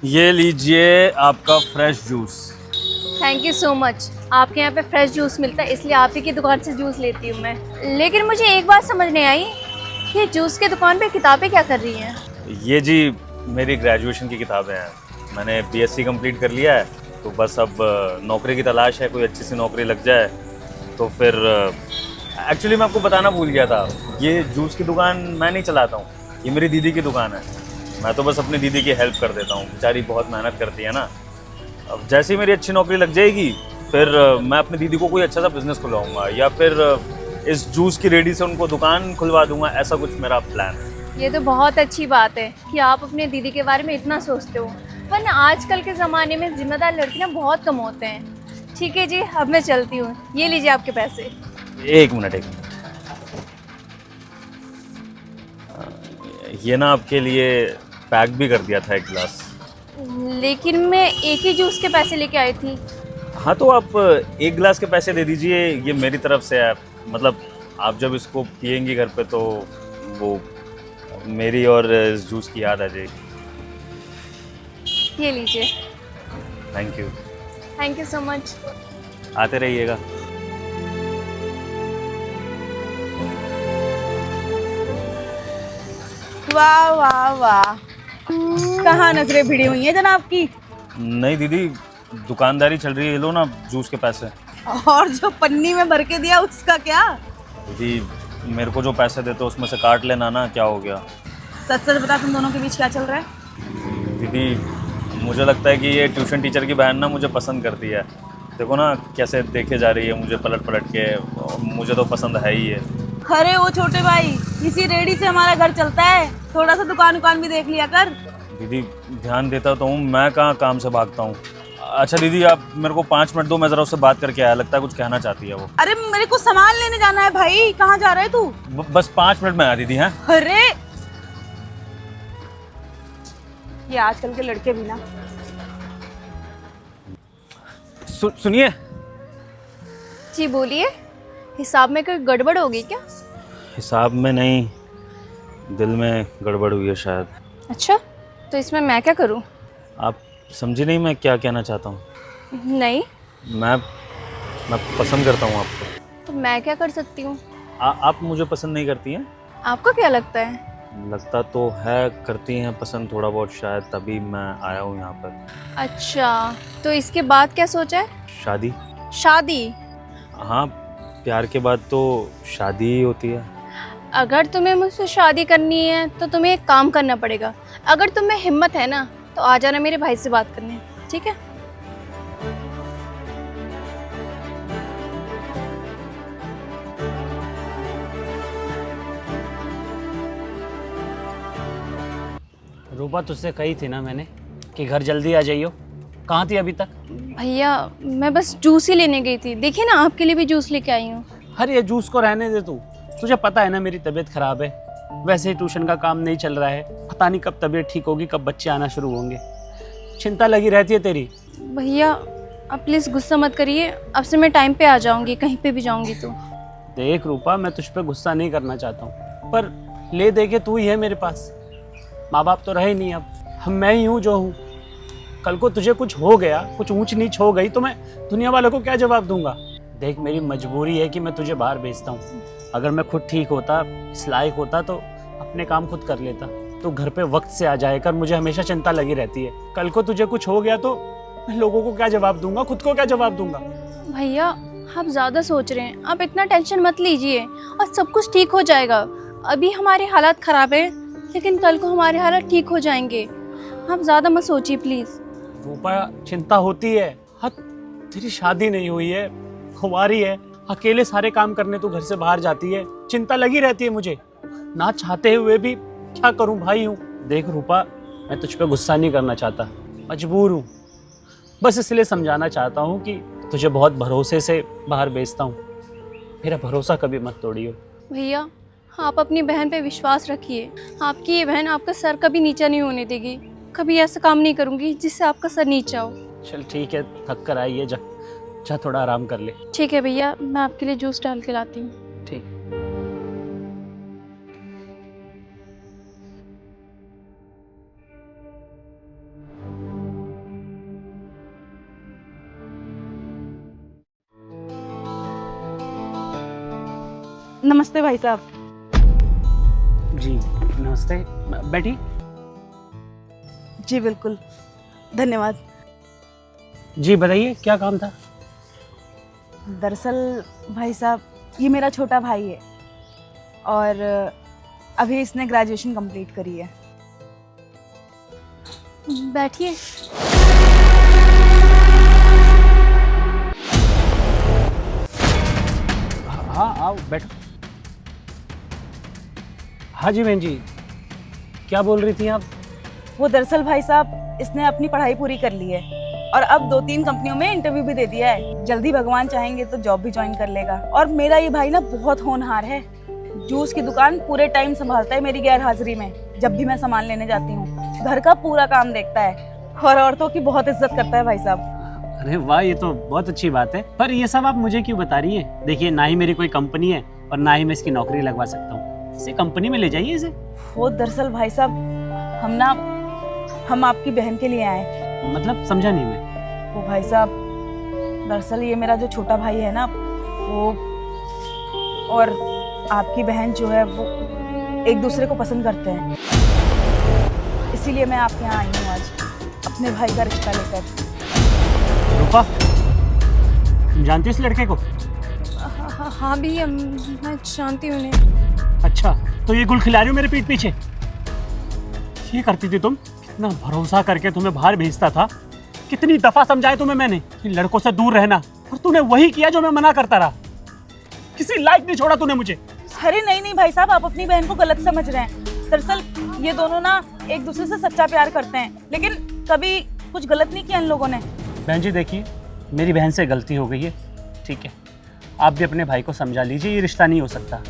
ये लीजिए आपका fresh juice. Thank you so much. आपके यहाँ पे फ्रेश जूस मिलता है इसलिए आप ही की दुकान से जूस लेती हूँ मैं। लेकिन मुझे एक बात समझ नहीं आई, ये जूस की दुकान पे किताबें क्या कर रही हैं? ये जी मेरी ग्रेजुएशन की किताबें हैं। मैंने बीएससी कंप्लीट कर लिया है, तो बस अब नौकरी की तलाश है, कोई अच्छी सी नौकरी लग जाए तो फिर। एक्चुअली मैं आपको बताना भूल गया था, ये जूस की दुकान मैं नहीं चलाता हूँ, ये मेरी दीदी की दुकान है। मैं तो बस अपनी दीदी की हेल्प कर देता हूँ, बेचारी बहुत मेहनत करती है ना। अब जैसे ही मेरी अच्छी नौकरी लग जाएगी फिर मैं अपनी दीदी को कोई अच्छा सा बिजनेस खुलवाऊंगा, या फिर इस जूस की रेडी से उनको दुकान खुलवा दूंगा, ऐसा कुछ मेरा प्लान है। ये तो बहुत अच्छी बात है कि आप अपने दीदी के बारे में इतना सोचते हो, वरना आजकल के ज़माने में जिम्मेदार लड़कियां बहुत कम होते हैं। ठीक है जी, अब मैं चलती हूँ। ये लीजिए आपके पैसे। एक मिनट एक मिनट, ये ना आपके लिए पैक भी कर दिया था एक गिलास। लेकिन मैं एक ही जूस के पैसे लेके आई थी। हाँ तो आप एक गिलास के पैसे दे दीजिए, ये मेरी तरफ से है। मतलब आप जब इसको पियेंगी घर पे तो वो मेरी और इस जूस की याद आ जाएगी। ये लीजिए। Thank you. Thank you so much. आते रहिएगा। वाह वाह वाह, कहाँ नजरें भिड़ी हुई हैं जनाब की। नहीं दीदी, दुकानदारी चल रही है, ये लो ना जूस के पैसे। और जो पन्नी में भर के दिया उसका क्या? दीदी मेरे को जो पैसे देते हो उसमें से काट लेना ना, क्या हो गया। सच सच बता, तुम दोनों के बीच क्या चल रहा है? दीदी मुझे लगता है कि ये ट्यूशन टीचर की बहन ना मुझे पसंद करती है। देखो ना कैसे देखे जा रही है मुझे पलट पलट के, मुझे तो पसंद है ही है। अरे वो छोटे भाई, इसी रेडी से हमारा घर चलता है, थोड़ा सा दुकान उकान भी देख लिया कर। दीदी ध्यान देता तो हूँ, मैं कहाँ काम से भागता हूँ। अच्छा दीदी आप मेरे को 5 मिनट दो, मैं ज़रा उससे बात करके आया, लगता है कुछ कहना चाहती है वो। अरे मेरे को सामान लेने जाना है भाई, कहाँ जा रहा है तू? बस 5 मिनट में आया दीदी हैं। अरे ये आजकल के लड़के भी ना। सुनिए। जी बोलिए, हिसाब में कोई गड़बड़ हो गई क्या? हिसाब में नहीं, दिल में गड़बड़ हुई है शायद। अच्छा, तो इसमें मैं क्या करूँ? आप समझी नहीं मैं क्या कहना चाहता हूँ। नहीं। मैं मैं पसंद करता हूँ आपको। तो मैं क्या कर सकती हूँ? आप मुझे पसंद नहीं करती हैं? आपको क्या लगता है? लगता तो है करती हैं पसंद थोड़ा बहुत शायद, तभी मैं आया हूँ यहाँ पर। अच्छा, तो इसके बाद क्या सोचा है? शादी। शादी? हाँ, प्यार के बाद तो शादी ही होती है। अगर तुम्हें मुझसे शादी करनी है तो तुम्हें एक काम करना पड़ेगा। अगर तुम्हें हिम्मत है ना तो आ जाना मेरे भाई से बात करने, ठीक है? रूपा तुझसे कही थी ना मैंने कि घर जल्दी आ जाइयो, कहाँ थी अभी तक? भैया मैं बस जूस ही लेने गई थी, देखिए ना आपके लिए भी जूस लेके आई हूँ। अरे ये जूस को रहने दे तू, तुझे पता है ना मेरी तबीयत खराब है, वैसे ही ट्यूशन का काम नहीं चल रहा है, पता नहीं कब तबीयत ठीक होगी, कब बच्चे आना शुरू होंगे, चिंता लगी रहती है तेरी। भैया आप प्लीज़ गुस्सा मत करिए, अब से मैं टाइम पे आ जाऊँगी, कहीं पे भी जाऊँगी तो। देख रूपा, मैं तुझ पे गुस्सा नहीं करना चाहता हूँ, पर ले दे के तू ही है मेरे पास, माँ बाप तो रहे नहीं, अब हम मैं ही हूँ जो हूँ। कल को तुझे कुछ हो गया, कुछ ऊंच नीच हो गई तो मैं दुनिया वालों को क्या जवाब दूंगा? देख मेरी मजबूरी है कि मैं तुझे बाहर भेजता हूँ, अगर मैं खुद ठीक होता, इस लायक होता तो अपने काम खुद कर लेता। तो घर पे वक्त से आ जाए कर, मुझे हमेशा चिंता लगी रहती है, कल को तुझे कुछ हो गया तो मैं लोगों को क्या जवाब दूंगा, खुद को क्या जवाब दूंगा? भैया आप ज़्यादा सोच रहे हैं, आप इतना टेंशन मत लीजिए और सब कुछ ठीक हो जाएगा। अभी हमारे हालात ख़राब है लेकिन कल को हमारे हालात ठीक हो जाएंगे, आप ज़्यादा मत सोचिए प्लीज़। रूपा चिंता होती है, हाँ तेरी शादी नहीं हुई है, कुंवारी है, अकेले सारे काम करने तू घर से बाहर जाती है, चिंता लगी रहती है मुझे, ना चाहते हुए भी क्या करूं, भाई हूं। देख रूपा, मैं तुझ पे गुस्सा नहीं करना चाहता, मजबूर हूं, बस इसलिए समझाना चाहता हूं कि तुझे बहुत भरोसे से बाहर भेजता हूं, मेरा भरोसा कभी मत तोड़ियो। भैया आप अपनी बहन पे विश्वास रखिए, आपकी ये बहन आपका सर कभी नीचा नहीं होने देगी, कभी ऐसा काम नहीं करूँगी जिससे आपका सर नीचा हो। चल ठीक है, थक कर आई है, जा जा थोड़ा आराम कर ले। ठीक है भैया, मैं आपके लिए जूस डाल के लाती हूँ। ठीक। नमस्ते भाई साहब। जी नमस्ते, बैठी। जी बिल्कुल, धन्यवाद। जी बताइए क्या काम था? दरअसल भाई साहब, ये मेरा छोटा भाई है और अभी इसने ग्रेजुएशन कंप्लीट करी है। बैठिए। हाँ आओ बैठो। हाँ जी बहन जी, क्या बोल रही थी आप? वो दरअसल भाई साहब, इसने अपनी पढ़ाई पूरी कर ली है और अब 2-3 कंपनियों में इंटरव्यू भी दे दिया है। जल्दी भगवान चाहेंगे तो जॉब भी ज्वाइन कर लेगा। और मेरा ये भाई ना बहुत होनहार है, जूस की दुकान पूरे टाइम संभालता है मेरी गैर हाजिरी में। जब भी मैं सामान लेने जाती हूँ, घर का पूरा काम देखता है और औरतों की बहुत इज्जत करता है भाई साहब। अरे वाह, ये तो बहुत अच्छी बात है। पर ये सब आप मुझे क्यों बता रही हैं? देखिए, ना ही मेरी कोई कंपनी है और ना ही मैं इसकी नौकरी लगवा सकता हूँ। इसे कंपनी में ले जाइए इसे। वो दरअसल भाई साहब, हम आपकी बहन के लिए आए। मतलब समझा नहीं मैं। वो भाई साहब, दरअसल ये मेरा जो छोटा भाई है ना, वो और आपकी बहन जो है वो एक दूसरे को पसंद करते हैं। इसीलिए मैं आपके यहाँ आई हूँ आज अपने भाई का रिश्ता लेकर। रूपा, तुम जानती हो इस लड़के को? हाँ भी मैं जानती हूँ उन्हें। अच्छा, तो ये गुल खिला रही हो मेरे पीठ पीछे? ये करती थी तुम? कितना भरोसा करके तुम्हें बाहर भेजता था, कितनी दफा समझाया तुम्हें मैंने कि लड़कों से दूर रहना, और तूने वही किया जो मैं मना करता रहा। किसी लायक नहीं छोड़ा तूने मुझे। अरे नहीं भाई साहब, आप अपनी बहन को गलत समझ रहे हैं। दरअसल ये दोनों ना एक दूसरे से सच्चा प्यार करते हैं, लेकिन कभी कुछ गलत नहीं किया इन लोगों ने। बहन जी देखिए, मेरी बहन से गलती हो गई है, ठीक है? आप भी अपने भाई को समझा लीजिए, ये रिश्ता नहीं हो सकता।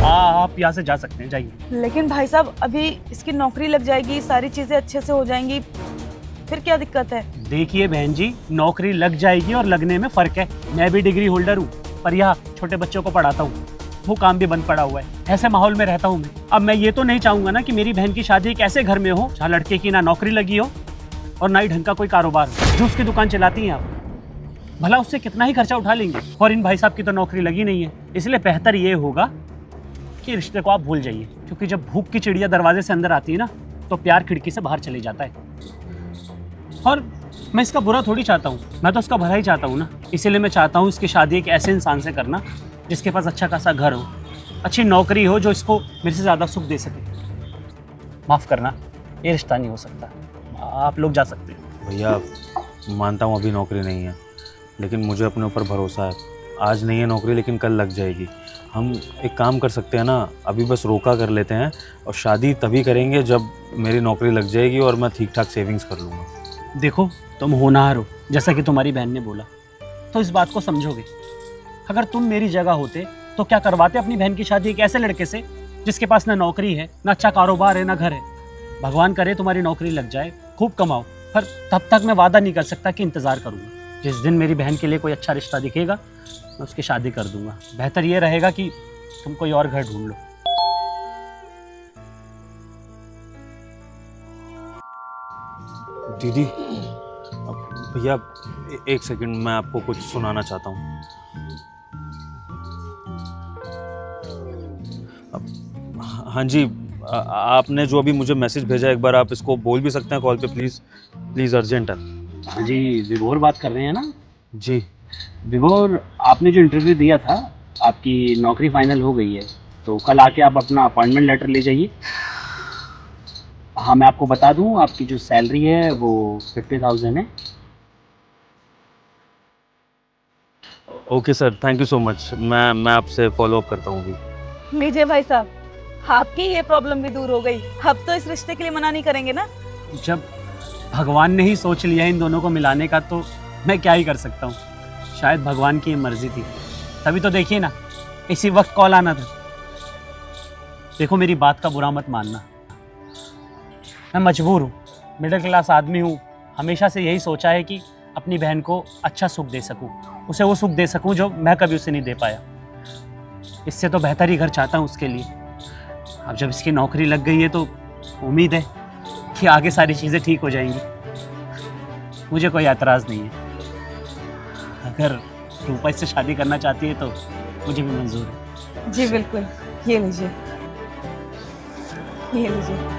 आप यहाँ से जा सकते हैं, जाइए। लेकिन भाई साहब, अभी इसकी नौकरी लग जाएगी, सारी चीजें अच्छे से हो जाएंगी, फिर क्या दिक्कत है? देखिए बहन जी, नौकरी लग जाएगी और लगने में फर्क है। मैं भी डिग्री होल्डर हूँ, पर यहाँ छोटे बच्चों को पढ़ाता हूँ, वो काम भी बंद पड़ा हुआ है। ऐसे माहौल में रहता हूँ मैं। अब मैं ये तो नहीं चाहूंगा ना कि मेरी बहन की शादी एक ऐसे घर में हो जहाँ लड़के की ना नौकरी लगी हो और ना ही ढंग का कोई कारोबार हो। जूस की दुकान चलाती हैं आप, भला उससे कितना ही खर्चा उठा लेंगे, और इन भाई साहब की तो नौकरी लगी नहीं है। इसलिए बेहतर ये होगा कि रिश्ते को आप भूल जाइए, क्योंकि जब भूख की चिड़िया दरवाजे से अंदर आती है ना, तो प्यार खिड़की से बाहर चले जाता है। और मैं इसका बुरा थोड़ी चाहता हूँ, मैं तो उसका भला ही चाहता हूँ ना। इसीलिए मैं चाहता हूँ इसकी शादी एक ऐसे इंसान से करना जिसके पास अच्छा खासा घर हो, अच्छी नौकरी हो, जो इसको मेरे से ज़्यादा सुख दे सके। माफ़ करना, ये रिश्ता नहीं हो सकता। आप लोग जा सकते हैं। भैया मानता हूँ अभी नौकरी नहीं है, लेकिन मुझे अपने ऊपर भरोसा है। आज नहीं है नौकरी, लेकिन कल लग जाएगी। हम एक काम कर सकते हैं ना, अभी बस रोका कर लेते हैं और शादी तभी करेंगे जब मेरी नौकरी लग जाएगी और मैं ठीक ठाक सेविंग्स कर लूँगा। देखो, तुम होनहार हो, जैसा कि तुम्हारी बहन ने बोला, तो इस बात को समझोगे। अगर तुम मेरी जगह होते तो क्या करवाते अपनी बहन की शादी एक ऐसे लड़के से जिसके पास ना नौकरी है, ना अच्छा कारोबार है, ना घर है। भगवान करे तुम्हारी नौकरी लग जाए, खूब कमाओ, पर तब तक मैं वादा नहीं कर सकता कि इंतज़ार करूँगा। जिस दिन मेरी बहन के लिए कोई अच्छा रिश्ता दिखेगा, मैं उसकी शादी कर दूंगा। बेहतर ये रहेगा कि तुम कोई और घर ढूंढ लो। दीदी, भैया एक सेकंड, मैं आपको कुछ सुनाना चाहता हूँ। हाँ जी, आपने जो अभी मुझे मैसेज भेजा, एक बार आप इसको बोल भी सकते हैं कॉल पे, प्लीज़ प्लीज़, अर्जेंट है। हाँ जी, विभोर बात कर रहे हैं ना? जी विभोर, आपने जो इंटरव्यू दिया था, आपकी नौकरी फाइनल हो गई है, तो कल आके आप अपना अपॉइंटमेंट लेटर ले जाइए। हाँ, मैं आपको बता दूं, आपकी जो सैलरी है वो 50,000 है। Okay sir, thank you so much. मैं आपसे फॉलो अप करता हूँ अभी। लीजिए भाई साहब, आपकी ये प्रॉब्लम भी दूर हो गई। अब तो इस रिश्ते के लिए मना नहीं करेंगे ना? जब भगवान ने ही सोच लिया इन दोनों को मिलाने का, तो मैं क्या ही कर सकता हूँ। शायद भगवान की मर्जी थी, तभी तो देखिए ना, इसी वक्त कॉल आना था। देखो, मेरी बात का बुरा मत मानना, मैं मजबूर हूँ, मिडिल क्लास आदमी हूँ। हमेशा से यही सोचा है कि अपनी बहन को अच्छा सुख दे सकूँ, उसे वो सुख दे सकूँ जो मैं कभी उसे नहीं दे पाया। इससे तो बेहतर ही घर चाहता हूँ उसके लिए। अब जब इसकी नौकरी लग गई है तो उम्मीद है कि आगे सारी चीज़ें ठीक हो जाएंगी। मुझे कोई एतराज़ नहीं है। अगर रूपा इससे शादी करना चाहती है तो मुझे भी मंजूर है। जी बिल्कुल, ये लीजिए, ये लीजिए।